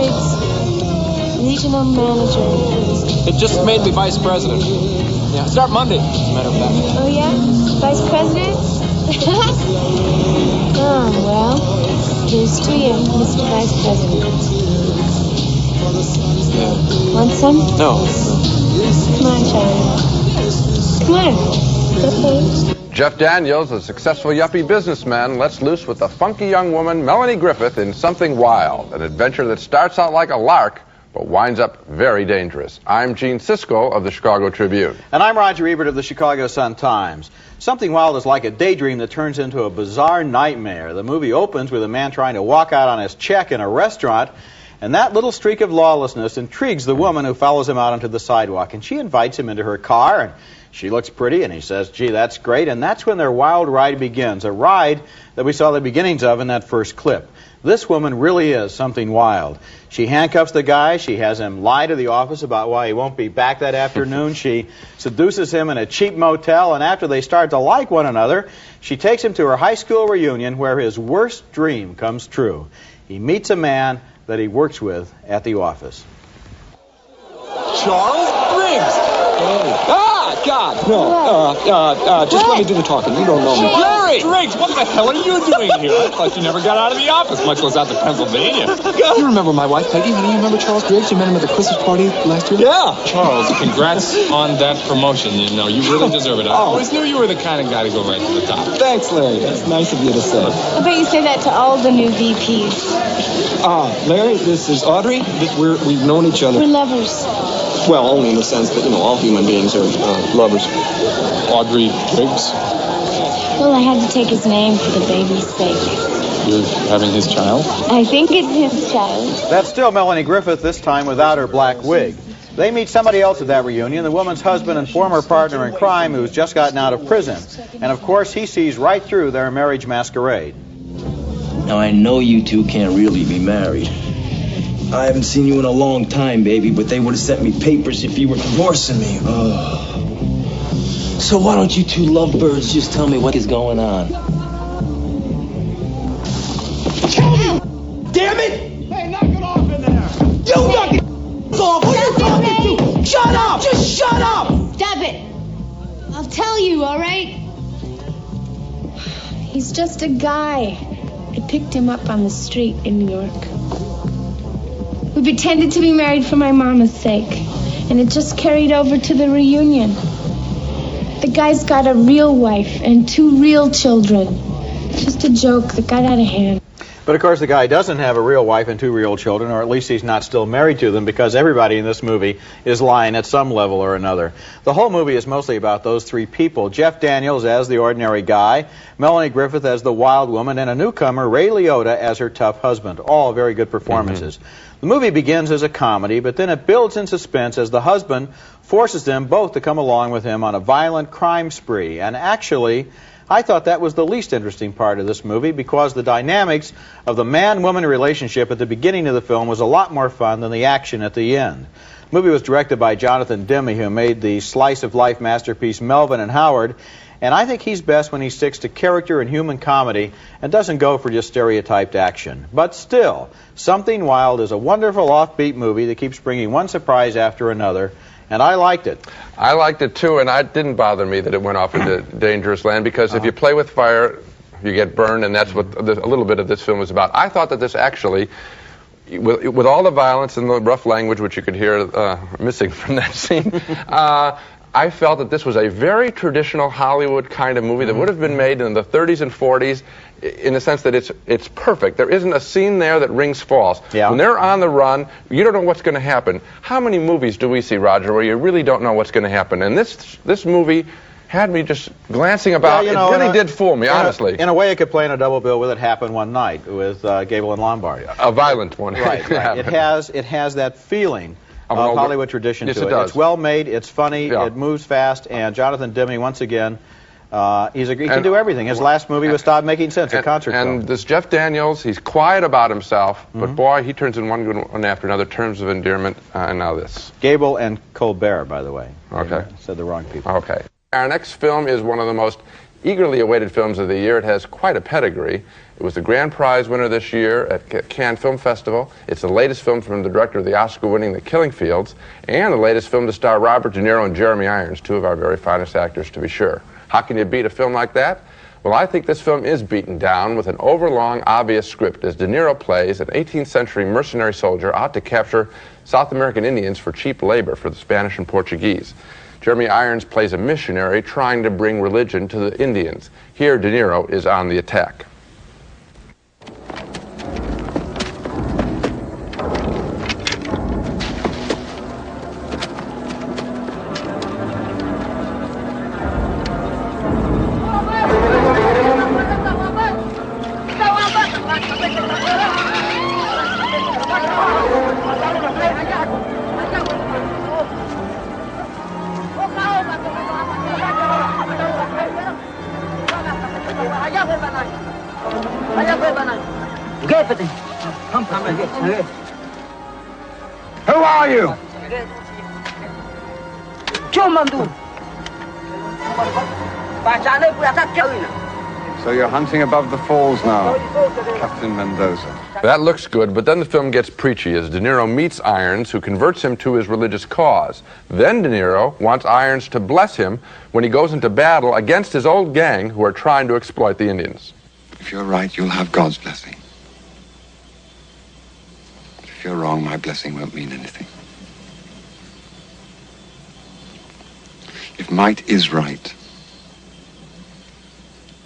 besides regional manager. It just made me vice president. Yeah, start Monday, as a matter of fact. Oh, yeah? Vice president? Oh, well, here's to you, Mr. Vice President. Yeah. Want some? No. Come on, Charlie. Come on. Okay. Jeff Daniels, a successful yuppie businessman, lets loose with the funky young woman Melanie Griffith in Something Wild, an adventure that starts out like a lark but winds up very dangerous. I'm Gene Siskel of the Chicago Tribune. And I'm Roger Ebert of the Chicago Sun-Times. Something Wild is like a daydream that turns into a bizarre nightmare. The movie opens with a man trying to walk out on his check in a restaurant, and that little streak of lawlessness intrigues the woman who follows him out onto the sidewalk. And she invites him into her car, and she looks pretty, and he says, gee, that's great. And that's when their wild ride begins, a ride that we saw the beginnings of in that first clip. This woman really is something wild. She handcuffs the guy. She has him lie to the office about why he won't be back that afternoon. She seduces him in a cheap motel, and after they start to like one another, she takes him to her high school reunion where his worst dream comes true. He meets a man that he works with at the office. Charles Briggs! Ah, God! No, just let me do the talking. You don't know me. Larry! Briggs, what the hell are you doing here? I thought you never got out of the office, much less out to Pennsylvania. You remember my wife, Peggy? Honey, you remember Charles Briggs? You met him at the Christmas party last year? Yeah! Charles, congrats on that promotion. You know, you really deserve it. I always knew you were the kind of guy to go right to the top. Thanks, Larry. That's nice of you to say. I bet you say that to all the new VPs. Larry, this is Audrey. We've known each other. We're lovers. Well, only in the sense that, all human beings are lovers. Audrey Briggs? Well, I had to take his name for the baby's sake. You're having his child? I think it's his child. That's still Melanie Griffith, this time without her black wig. They meet somebody else at that reunion, the woman's husband and former partner in crime who's just gotten out of prison. And of course, he sees right through their marriage masquerade. Now, I know you two can't really be married. I haven't seen you in a long time, baby, but they would have sent me papers if you were divorcing me. So why don't you two lovebirds just tell me what is going on? Kill me! Damn it! Hey, knock it off in there! You knock it off! Who are you talking to? Shut up! Just shut up! Stop it. I'll tell you, all right? He's just a guy. I picked him up on the street in New York. We pretended to be married for my mama's sake, and it just carried over to the reunion. The guy's got a real wife and 2 real children. Just a joke that got out of hand. But of course, the guy doesn't have a real wife and 2 real children, or at least he's not still married to them, because everybody in this movie is lying at some level or another. The whole movie is mostly about those 3 people: Jeff Daniels as the ordinary guy, Melanie Griffith as the wild woman, and a newcomer, Ray Liotta, as her tough husband. All very good performances. The movie begins as a comedy, but then it builds in suspense as the husband forces them both to come along with him on a violent crime spree. And actually, I thought that was the least interesting part of this movie, because the dynamics of the man-woman relationship at the beginning of the film was a lot more fun than the action at the end. The movie was directed by Jonathan Demme, who made the slice-of-life masterpiece Melvin and Howard, and I think he's best when he sticks to character and human comedy and doesn't go for just stereotyped action. But still, Something Wild is a wonderful offbeat movie that keeps bringing one surprise after another, and I liked it. I liked it too, and it didn't bother me that it went off into dangerous land, because if you play with fire, you get burned, and that's what a little bit of this film was about. I thought that this actually, with all the violence and the rough language which you could hear missing from that scene, I felt that this was a very traditional Hollywood kind of movie that would have been made in the 30s and 40s, in the sense that it's perfect. There isn't a scene there that rings false. Yeah. When they're on the run, you don't know what's going to happen. How many movies do we see, Roger, where you really don't know what's going to happen? And this movie had me just glancing about. It really did fool me, honestly. In a way, it could play in a double bill with It Happened One Night with Gable and Lombard. A violent one. Right. It has that feeling of Hollywood tradition to it. Does. It's well made, it's funny, it moves fast, and Jonathan Demme, once again, he can do everything. His last movie was Stop Making Sense, a concert film. And this Jeff Daniels, he's quiet about himself, but boy, he turns in one good one after another, terms of endearment, and now this. Gable and Colbert, by the way. Okay. Said the wrong people. Okay. Our next film is one of the most eagerly awaited films of the year. It has quite a pedigree. It was the grand prize winner this year at Cannes Film Festival. It's the latest film from the director of the Oscar-winning The Killing Fields, and the latest film to star Robert De Niro and Jeremy Irons, two of our very finest actors, to be sure. How can you beat a film like that? Well, I think this film is beaten down with an overlong, obvious script as De Niro plays an 18th century mercenary soldier out to capture South American Indians for cheap labor for the Spanish and Portuguese. Jeremy Irons plays a missionary trying to bring religion to the Indians. Here, De Niro is on the attack. Who are you? So you're hunting above the falls now, Captain Mendoza. That looks good, but then the film gets preachy as De Niro meets Irons, who converts him to his religious cause. Then De Niro wants Irons to bless him when he goes into battle against his old gang who are trying to exploit the Indians. If you're right, you'll have God's blessing. But if you're wrong, my blessing won't mean anything. If might is right,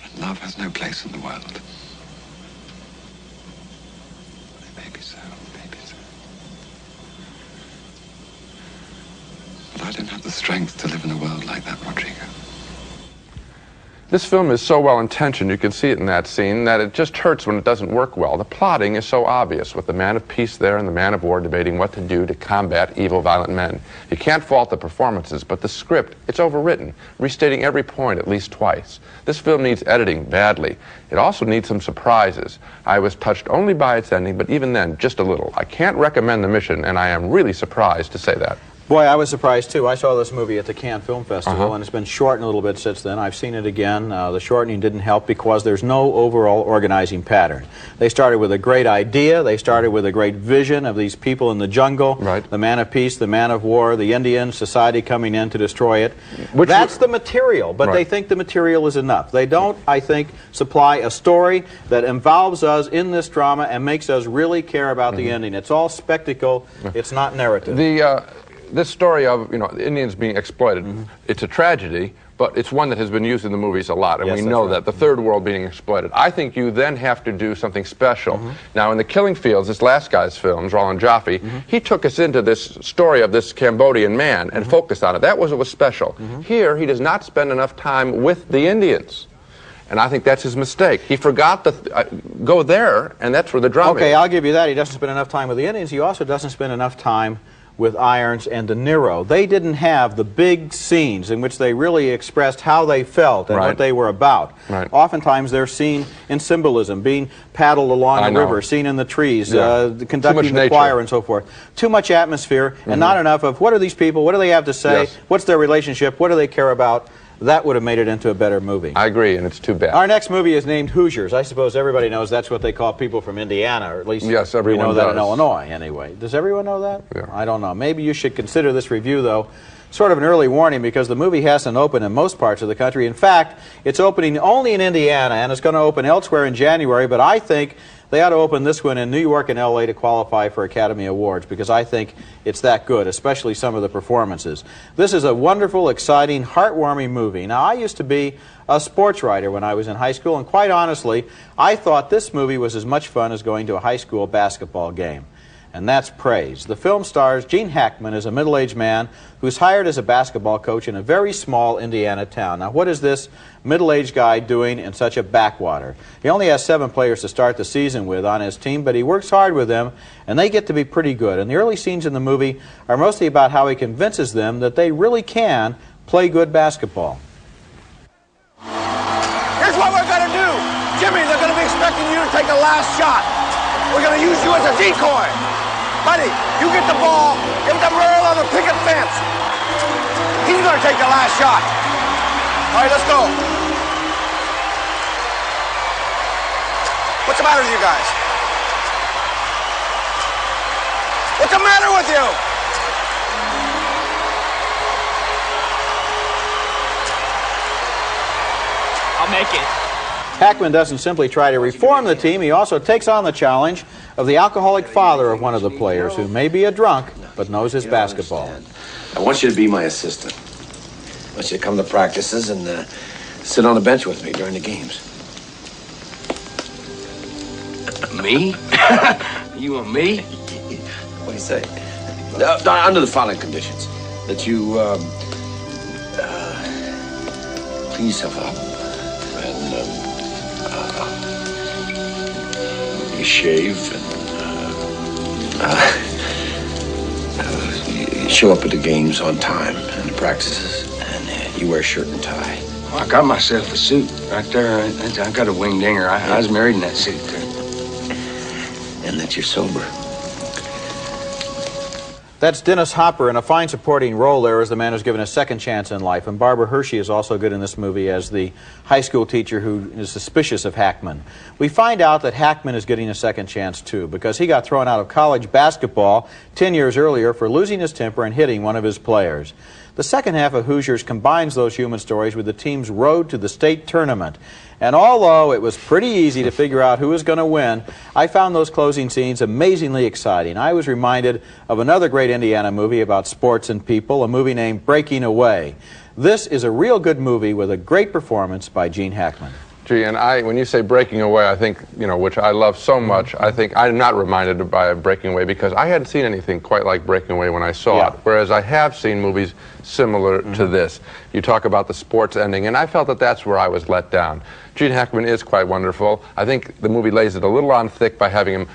then love has no place in the world. Maybe so, maybe so. But I don't have the strength to live in a world like that, Rodrigo. This film is so well intentioned, you can see it in that scene, that it just hurts when it doesn't work well. The plotting is so obvious, with the man of peace there and the man of war debating what to do to combat evil, violent men. You can't fault the performances, but the script, it's overwritten, restating every point at least twice. This film needs editing badly. It also needs some surprises. I was touched only by its ending, but even then, just a little. I can't recommend The Mission, and I am really surprised to say that. Boy, I was surprised too. I saw this movie at the Cannes Film Festival, and it's been shortened a little bit since then. I've seen it again. The shortening didn't help because there's no overall organizing pattern. They started with a great idea. They started with a great vision of these people in the jungle, the man of peace, the man of war, the Indian society coming in to destroy it. That's the material, but they think the material is enough. They don't, I think, supply a story that involves us in this drama and makes us really care about the ending. It's all spectacle. It's not narrative. This story of, the Indians being exploited, it's a tragedy, but it's one that has been used in the movies a lot, and we know that, the third world being exploited. I think you then have to do something special. Now, in The Killing Fields, this last guy's films, Roland Joffe, he took us into this story of this Cambodian man and focused on it. That was what was special. Here, he does not spend enough time with the Indians. And I think that's his mistake. He forgot to go there, and that's where the drama is. Okay, I'll give you that. He doesn't spend enough time with the Indians. He also doesn't spend enough time with Irons and De Niro. They didn't have the big scenes in which they really expressed how they felt and what they were about. Oftentimes they're seen in symbolism, being paddled along the river, seen in the trees, conducting the choir and so forth. Too much atmosphere and not enough of what are these people, what do they have to say, what's their relationship, what do they care about. That would have made it into a better movie. I agree, and it's too bad. Our next movie is named Hoosiers. I suppose everybody knows that's what they call people from Indiana, or at least everyone we know does. that in Illinois, anyway. Does everyone know that? Yeah. I don't know. Maybe you should consider this review, though, sort of an early warning, because the movie hasn't opened in most parts of the country. In fact, it's opening only in Indiana, and it's going to open elsewhere in January, but I think they ought to open this one in New York and L.A. to qualify for Academy Awards, because I think it's that good, especially some of the performances. This is a wonderful, exciting, heartwarming movie. Now, I used to be a sports writer when I was in high school, and quite honestly, I thought this movie was as much fun as going to a high school basketball game. And that's praise. The film stars Gene Hackman as a middle-aged man who's hired as a basketball coach in a very small Indiana town. Now, what is this middle-aged guy doing in such a backwater? He only has 7 players to start the season with on his team, but he works hard with them, and they get to be pretty good. And the early scenes in the movie are mostly about how he convinces them that they really can play good basketball. Here's what we're going to do. Jimmy, they're going to be expecting you to take a last shot. We're going to use you as a decoy. Buddy, you get the ball, give it to Merle on the picket fence. He's going to take the last shot. All right, let's go. matter with you guys? What's the matter with you? I'll make it. Hackman doesn't simply try to reform the team, he also takes on the challenge of the alcoholic father of one of the players who may be a drunk but knows his basketball. I want you to be my assistant. I want you to come to practices and sit on the bench with me during the games. Me? You want me? What do you say? Under the following conditions. That you clean yourself up and you shave and you show up at the games on time and the practices and you wear a shirt and tie. Well, I got myself a suit right there. I got a wing dinger. I was married in that suit there. And that you're sober. That's Dennis Hopper in a fine supporting role there as the man who's given a second chance in life. And Barbara Hershey is also good in this movie as the high school teacher who is suspicious of Hackman. We find out that Hackman is getting a second chance too because he got thrown out of college basketball 10 years earlier for losing his temper and hitting one of his players. The second half of Hoosiers combines those human stories with the team's road to the state tournament. And although it was pretty easy to figure out who was going to win, I found those closing scenes amazingly exciting. I was reminded of another great Indiana movie about sports and people, a movie named Breaking Away. This is a real good movie with a great performance by Gene Hackman. Gee, and when you say Breaking Away, I think, which I love so much, I think I'm not reminded by Breaking Away because I hadn't seen anything quite like Breaking Away when I saw it, whereas I have seen movies similar to this. You talk about the sports ending, and I felt that that's where I was let down. Gene Hackman is quite wonderful. I think the movie lays it a little on thick by having him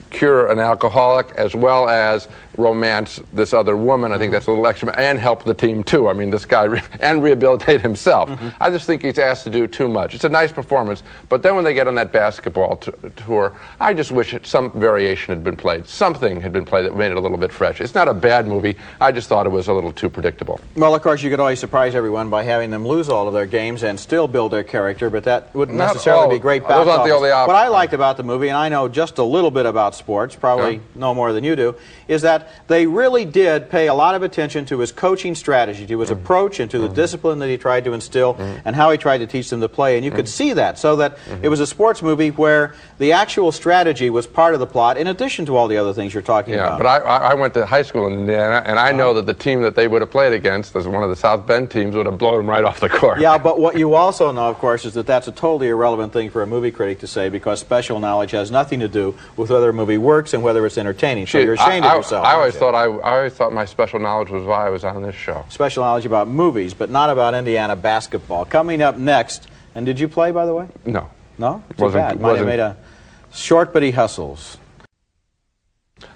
cure an alcoholic as well as romance this other woman. I think that's a little extra, and help the team too. I mean, this guy and rehabilitate himself. I just think he's asked to do too much. It's a nice performance, but then when they get on that basketball tour, I just wish some variation had been played. Something had been played that made it a little bit fresh. It's not a bad movie. I just thought it was a little too predictable. Well, of course, you could always surprise everyone by having them lose all of their games and still build their character, but that wouldn't necessarily be great box office. Those aren't the only options. What I liked about the movie, and I know just a little bit about sports, probably no more than you do, is that they really did pay a lot of attention to his coaching strategy, to his approach, and to the discipline that he tried to instill, and how he tried to teach them to play. And you could see that, so that it was a sports movie where the actual strategy was part of the plot, in addition to all the other things you're talking about. Yeah, but I went to high school in Indiana, and I know that the team that they would have played against, as one of the South Bend teams, would have blown them right off the court. Yeah, but what you also know, of course, is that that's a totally irrelevant thing for a movie critic to say, because special knowledge has nothing to do with whether a movie works and whether it's entertaining. So you're ashamed of yourself. I always thought my special knowledge was why I was on this show. Special knowledge about movies, but not about Indiana basketball. Coming up next, and did you play, by the way? No. No? Too bad. Might have made a short, but he hustles.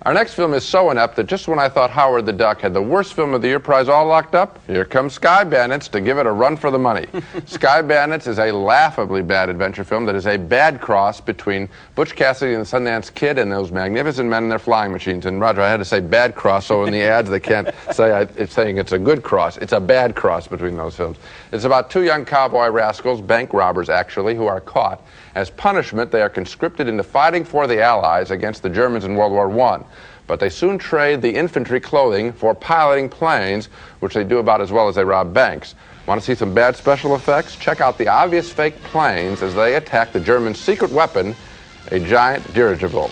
Our next film is so inept that just when I thought Howard the Duck had the worst film of the year prize all locked up, here comes Sky Bandits to give it a run for the money. Sky Bandits is a laughably bad adventure film that is a bad cross between Butch Cassidy and the Sundance Kid and those magnificent men in their flying machines. And Roger, I had to say bad cross, so in the ads they can't say it's saying it's a good cross. It's a bad cross between those films. It's about two young cowboy rascals, bank robbers actually, who are caught. As punishment, they are conscripted into fighting for the Allies against the Germans in World War I. But they soon trade the infantry clothing for piloting planes, which they do about as well as they rob banks. Want to see some bad special effects? Check out the obvious fake planes as they attack the Germans' secret weapon, a giant dirigible.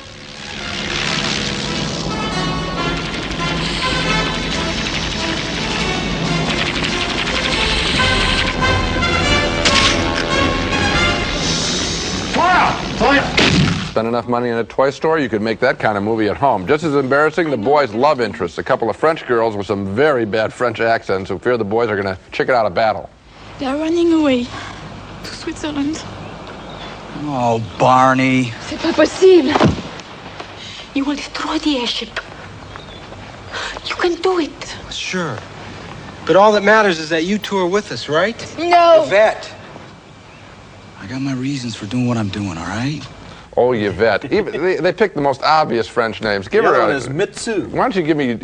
Spend enough money in a toy store, you could make that kind of movie at home. Just as embarrassing, the boys' love interest, a couple of French girls with some very bad French accents who fear the boys are going to chicken out a battle. They are running away to Switzerland. Oh, Barney. C'est pas possible. You will destroy the airship. You can do it. Sure. But all that matters is that you two are with us, right? No. Yvette. I got my reasons for doing what I'm doing, all right? Oh, Yvette. Even, they picked the most obvious French names. Give the her other a... one is Mitsu. Why don't you give me,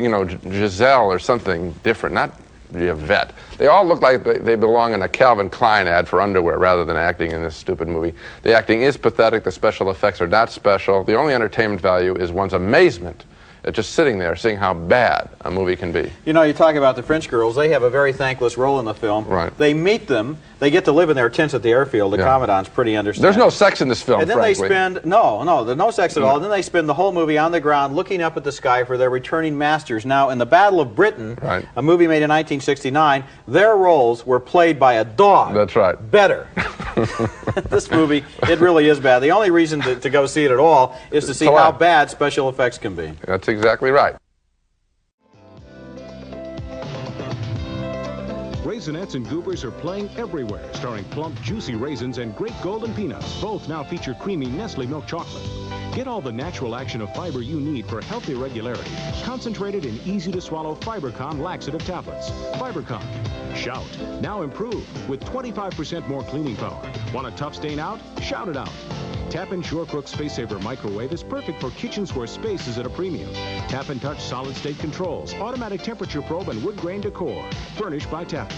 Giselle or something different? Not be a vet. They all look like they belong in a Calvin Klein ad for underwear rather than acting in this stupid movie. The acting is pathetic. The special effects are not special. The only entertainment value is one's amazement at just sitting there seeing how bad a movie can be. You know, you talk about the French girls. They have a very thankless role in the film. Right. They meet them. They get to live in their tents at the airfield. The commandant's pretty understanding. There's no sex in this film, and then frankly. they spend, there's no sex at all. And then they spend the whole movie on the ground looking up at the sky for their returning masters. Now, in the Battle of Britain, a movie made in 1969, their roles were played by a dog. That's right. Better. This movie, it really is bad. The only reason to go see it at all is to see how bad special effects can be. That's exactly right. Raisinets and Goobers are playing everywhere, starring plump, juicy raisins and great golden peanuts. Both now feature creamy Nestle milk chocolate. Get all the natural action of fiber you need for healthy regularity. Concentrated in easy-to-swallow FiberCon laxative tablets. FiberCon. Shout. Now improved with 25% more cleaning power. Want a tough stain out? Shout it out. Tappan SureCook Space Saver Microwave is perfect for kitchens where space is at a premium. Tap and touch solid-state controls, automatic temperature probe, and wood grain decor. Furnished by Tappan.